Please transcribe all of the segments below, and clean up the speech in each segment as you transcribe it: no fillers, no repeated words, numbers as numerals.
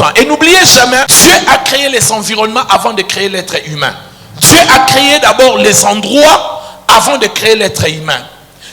important. Et n'oubliez jamais, Dieu a créé les environnements avant de créer l'être humain. Dieu a créé d'abord les endroits avant de créer l'être humain.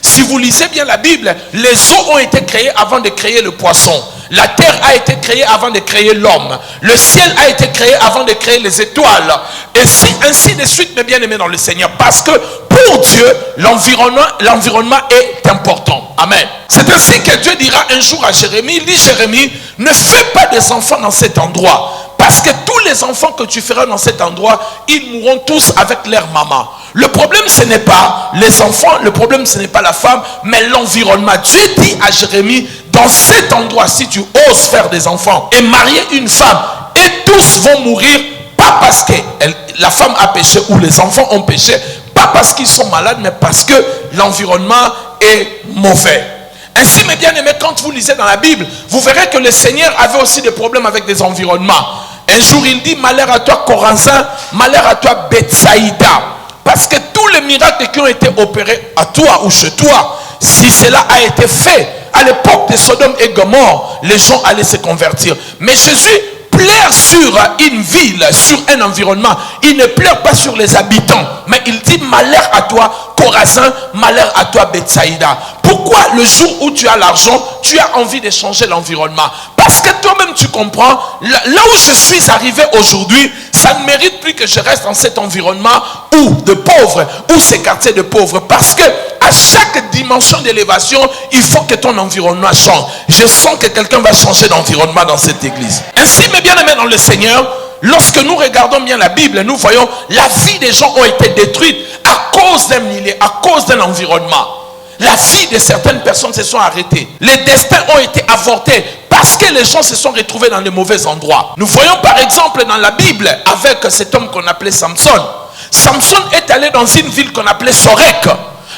Si vous lisez bien la Bible, les eaux ont été créées avant de créer le poisson. La terre a été créée avant de créer l'homme. Le ciel a été créé avant de créer les étoiles. Et ainsi de suite, mes bien-aimés dans le Seigneur. Parce que pour Dieu, l'environnement est important. Amen. C'est ainsi que Dieu dira un jour à Jérémie, il dit Jérémie, ne fais pas des enfants dans cet endroit. Parce que tous les enfants que tu feras dans cet endroit, ils mourront tous avec leur maman. Le problème, ce n'est pas les enfants, le problème, ce n'est pas la femme, mais l'environnement. Dieu dit à Jérémie, dans cet endroit, si tu oses faire des enfants et marier une femme, et tous vont mourir, pas parce que la femme a péché ou les enfants ont péché, pas parce qu'ils sont malades, mais parce que l'environnement est mauvais. Ainsi, mes bien-aimés, quand vous lisez dans la Bible, vous verrez que le Seigneur avait aussi des problèmes avec des environnements. Un jour, il dit, malheur à toi Chorazin, malheur à toi Bethsaïda. Parce que tous les miracles qui ont été opérés à toi ou chez toi, si cela a été fait à l'époque de Sodome et Gomorrhe, les gens allaient se convertir. Mais Jésus pleure sur une ville, sur un environnement. Il ne pleure pas sur les habitants, mais il dit malheur à toi Chorazin, malheur à toi Bethsaïda. Pourquoi le jour où tu as l'argent, tu as envie de changer l'environnement? Parce que toi-même tu comprends, là où je suis arrivé aujourd'hui, ça ne mérite plus que je reste dans cet environnement ou de pauvres, ou ces quartiers de pauvres. Parce que à chaque dimension d'élévation, il faut que ton environnement change. Je sens que quelqu'un va changer d'environnement dans cette église. Ainsi, mes bien-aimés dans le Seigneur, lorsque nous regardons bien la Bible, nous voyons la vie des gens ont été détruite à cause d'un milieu, à cause d'un environnement. La vie de certaines personnes se sont arrêtées. Les destins ont été avortés parce que les gens se sont retrouvés dans les mauvais endroits. Nous voyons par exemple dans la Bible avec cet homme qu'on appelait Samson. Samson est allé dans une ville qu'on appelait Sorek.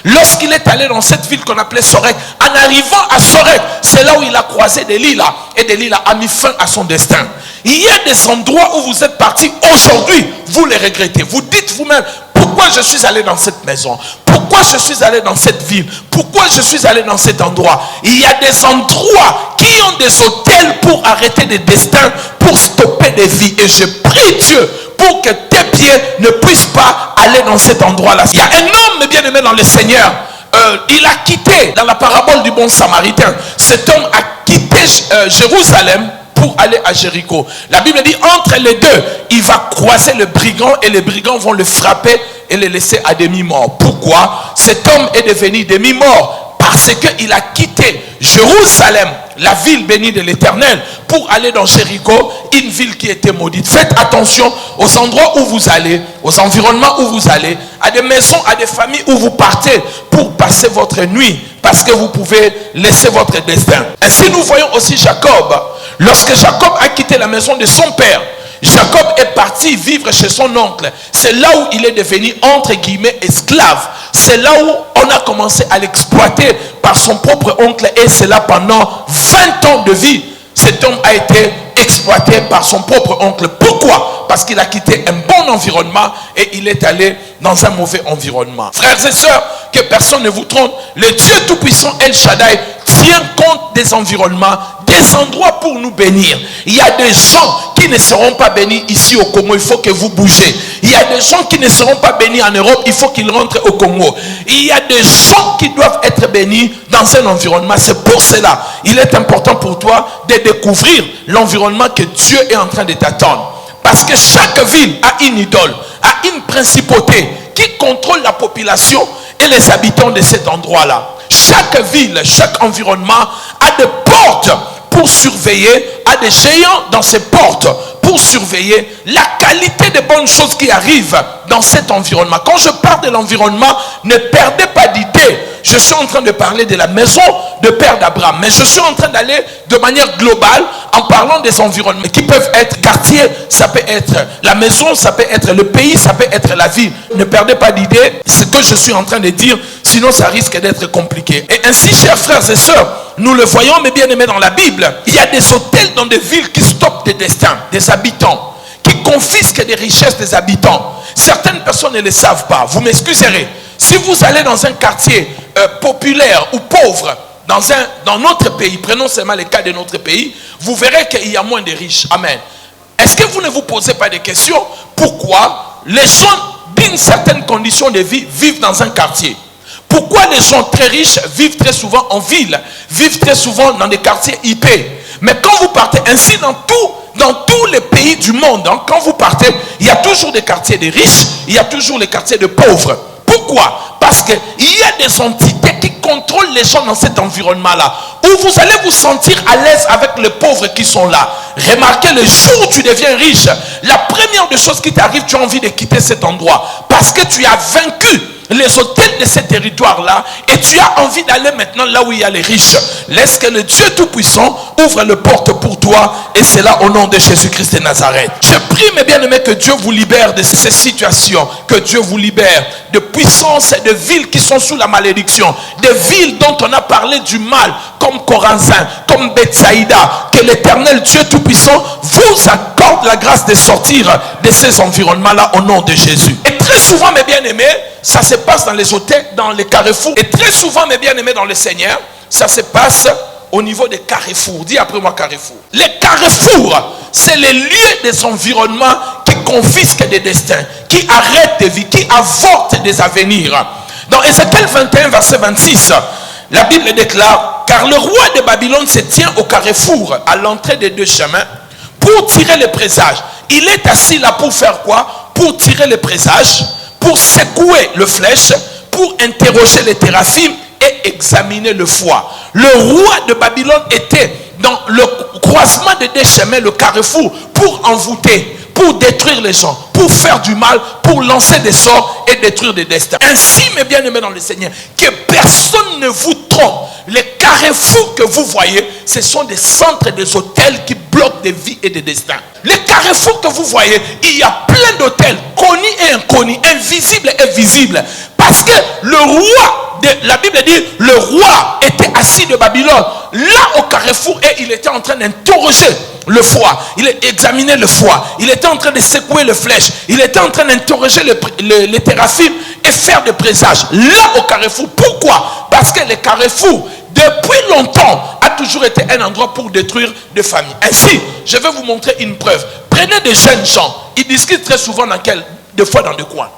Lorsqu'il est allé dans cette ville qu'on appelait Sorek, en arrivant à Sorek, c'est là où il a croisé Delilah. Et Delilah a mis fin à son destin. Il y a des endroits où vous êtes partis aujourd'hui, vous les regrettez. Vous dites vous-même, pourquoi je suis allé dans cette maison? Pourquoi je suis allé dans cette ville? Pourquoi je suis allé dans cet endroit? Il y a des endroits qui ont des hôtels pour arrêter des destins, pour stopper des vies. Et je prie Dieu pour que tes pieds ne puissent pas aller dans cet endroit-là. Il y a un homme bien aimé dans le Seigneur. Il a quitté, dans la parabole du bon Samaritain, cet homme a quitté Jérusalem pour aller à Jéricho. La Bible dit, entre les deux, il va croiser le brigand et les brigands vont le frapper et le laisser à demi-mort. Pourquoi? Cet homme est devenu demi-mort parce qu'il a quitté Jérusalem, la ville bénie de l'Éternel, pour aller dans Jéricho, une ville qui était maudite. Faites attention aux endroits où vous allez, aux environnements où vous allez, à des maisons, à des familles où vous partez pour passer votre nuit, parce que vous pouvez laisser votre destin. Ainsi nous voyons aussi Jacob. Lorsque Jacob a quitté la maison de son père, Jacob est parti vivre chez son oncle. C'est là où il est devenu entre guillemets esclave. C'est là où on a commencé à l'exploiter par son propre oncle, et c'est là pendant 20 ans de vie. Cet homme a été exploité par son propre oncle. Pourquoi? Parce qu'il a quitté un bon environnement et il est allé dans un mauvais environnement. Frères et sœurs, que personne ne vous trompe, le Dieu Tout-Puissant El Shaddai tient compte des environnements, des endroits pour nous bénir. Il y a des gens qui ne seront pas bénis ici au Congo, il faut que vous bougez. Il y a des gens qui ne seront pas bénis en Europe, il faut qu'ils rentrent au Congo. Il y a des gens qui doivent être bénis dans un environnement. C'est pour cela, il est important pour toi de découvrir l'environnement que Dieu est en train de t'attendre. Parce que chaque ville a une idole, a une principauté qui contrôle la population et les habitants de cet endroit-là. Chaque ville, chaque environnement a des portes pour surveiller, a des géants dans ces portes pour surveiller la qualité des bonnes choses qui arrivent dans cet environnement. Quand je parle de l'environnement, ne perdez pas d'idée. Je suis en train de parler de la maison de Père d'Abraham, mais je suis en train d'aller de manière globale en parlant des environnements qui peuvent être quartiers, ça peut être la maison, ça peut être le pays, ça peut être la ville. Ne perdez pas d'idée ce que je suis en train de dire, sinon ça risque d'être compliqué. Et ainsi, chers frères et sœurs, nous le voyons, mais bien aimés dans la Bible, il y a des hôtels dans des villes qui stoppent des destins, des habitants, qui confisquent des richesses des habitants. Certaines personnes ne le savent pas, vous m'excuserez. Si vous allez dans un quartier populaire ou pauvre, dans notre pays, prenons seulement le cas de notre pays, vous verrez qu'il y a moins de riches. Amen. Est-ce que vous ne vous posez pas de questions? Pourquoi les gens d'une certaine condition de vie vivent dans un quartier? Pourquoi les gens très riches vivent très souvent en ville, vivent très souvent dans des quartiers IP? Mais quand vous partez ainsi dans tous les pays du monde, hein, quand vous partez, il y a toujours des quartiers de riches, il y a toujours les quartiers de pauvres. Pourquoi? Parce qu'il y a des entités qui contrôlent les gens dans cet environnement-là, où vous allez vous sentir à l'aise avec les pauvres qui sont là. Remarquez, le jour où tu deviens riche, la première des choses qui t'arrive, tu as envie de quitter cet endroit, parce que tu as vaincu les hôtels de ce territoire-là, et tu as envie d'aller maintenant là où il y a les riches. Laisse que le Dieu Tout-Puissant ouvre les portes pour toi, et c'est là au nom de Jésus-Christ de Nazareth. Je prie, mes bien-aimés, que Dieu vous libère de ces situations, que Dieu vous libère de puissances et de villes qui sont sous la malédiction, des villes dont on a parlé du mal, comme Corazin, comme Bethsaïda. Que l'Éternel Dieu Tout-Puissant vous accorde la grâce de sortir de ces environnements-là au nom de Jésus. Et très souvent, mes bien-aimés, ça se passe dans les hôtels, dans les carrefours. Et très souvent, mes bien-aimés dans le Seigneur, ça se passe au niveau des carrefours. Dis après moi carrefour. Les carrefours, c'est les lieux des environnements qui confisquent des destins, qui arrêtent des vies, qui avortent des avenirs. Dans Ézéchiel 21, verset 26, la Bible déclare: car le roi de Babylone se tient au carrefour, à l'entrée des deux chemins, pour tirer les présages. Il est assis là pour faire quoi? Pour tirer les présages, pour secouer le flèche, pour interroger les téraphimes et examiner le foie. Le roi de Babylone était dans le croisement des deux chemins, le carrefour, pour envoûter, pour détruire les gens, pour faire du mal, pour lancer des sorts et détruire des destins. Ainsi, mes bien-aimés dans le Seigneur, que personne ne vous trompe. Les carrefours que vous voyez, ce sont des centres, des hôtels qui bloquent des vies et des destins. Les carrefours que vous voyez, il y a plein d'hôtels, connus et inconnus, invisibles et visibles. Parce que le roi, la Bible dit, le roi était assis de Babylone, là au carrefour, et il était en train d'interroger le foie. Il examinait le foie. Il était en train de secouer le flèche. Il était en train d'interroger les téraphimes et faire des présages. Là au carrefour. Pourquoi? Parce que le carrefour, depuis longtemps, a toujours été un endroit pour détruire des familles. Ainsi, je vais vous montrer une preuve. Prenez des jeunes gens. Ils discutent très souvent des fois dans des coins,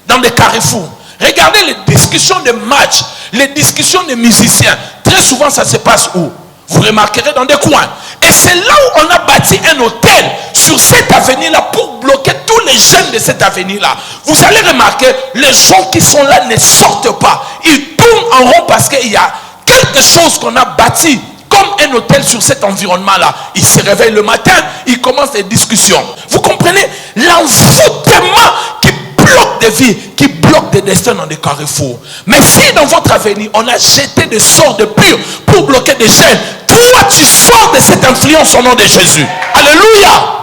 dans des carrefours. Regardez les discussions de matchs, les discussions des musiciens. Très souvent, ça se passe où? Vous remarquerez dans des coins. Et c'est là où on a bâti un hôtel sur cette avenue-là pour bloquer tous les jeunes de cette avenue-là. Vous allez remarquer, les gens qui sont là ne sortent pas. Ils tournent en rond parce qu'il y a quelque chose qu'on a bâti comme un hôtel sur cet environnement-là. Ils se réveillent le matin, ils commencent des discussions. Vous comprenez? L'envoûtement qui bloque des vies, qui bloque des destins dans des carrefours. Mais si dans votre avenir, on a jeté des sorts de pur pour bloquer des jeunes, toi tu sors de cette influence au nom de Jésus. Alléluia.